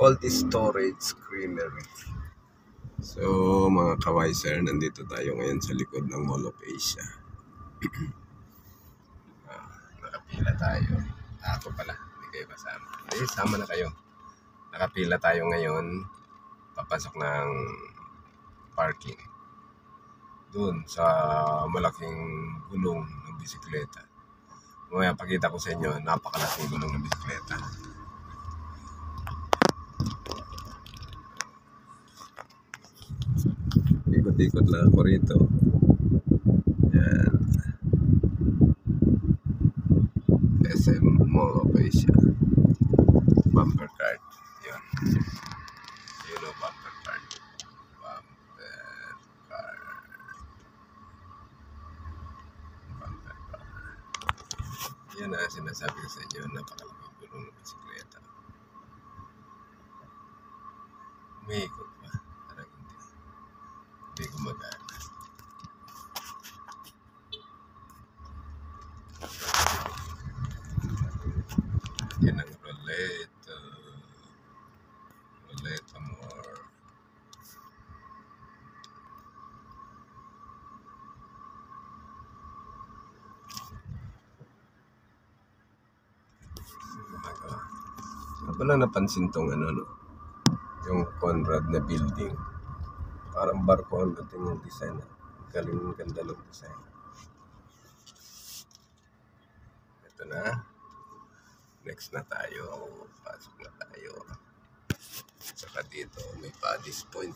cold storage creamery. So mga kawiser, nandito tayo ngayon sa likod ng Mall of Asia. Nakapila tayo. Ako pala, hindi kayo kasama. Sama na kayo. Nakapila tayo ngayon, papasok ng parking doon sa malaking gulong ng bisikleta. Mamaya pakita ko sa inyo, napakalaking gulong ng bisikleta. Ikot-ikot lang ako rito. Yan. SM Mall of Asia. Bumper card. Yan. You know, bumper card. Bumper card. Bumper card. Yan na sinasabi ko sa inyo, napakalaking gulong ng bisikleta. Umiikot pa. Parang hindi gumagana. Yan ang roleta. Roleta more. Ako lang napansin tong yung Conrad na building. Parang barko ang dating yung design. Galing ganda ng design. Ito na. Next na tayo. Pasok na tayo. Saka dito may Paddy's Point.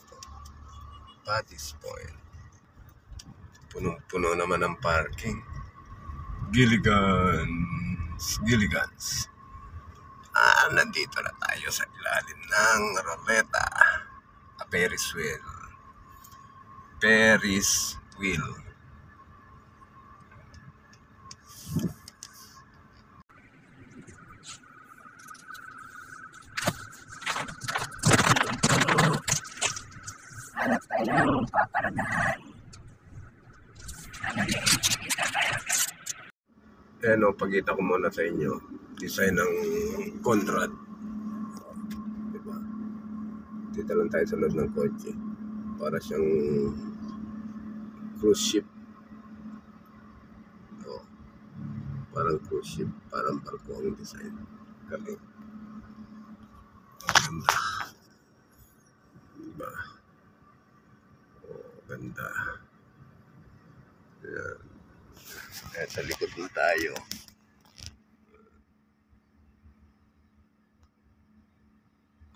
Paddy's Point. Punong-puno naman ang parking. Gilligan's. Nandito na tayo sa ilalim ng roleta. Ferris wheel. Ferris wheel. Hanap tayo ng paparadahan. Pagkita ko muna sa inyo. Design ng Conrad. Diba? Dito lang tayo sa loob ng kotse. Para siyang cruise ship. Parang cruise ship. Parang barko ang design. Galing. Ganda. Diba? Ganda. Yan. Kaya sa likod na tayo.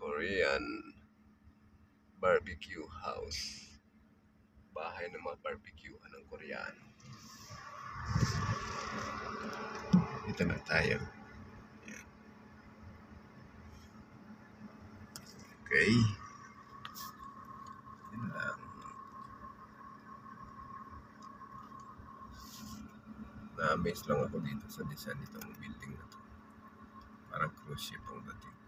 Korean barbecue house. Bahay ng mga barbecue ng Koreano. Dito na tayo. Yan. Okay. Yan lang. Na-amaze lang ako dito sa design nitong building na to. Parang cruise ship ang dating.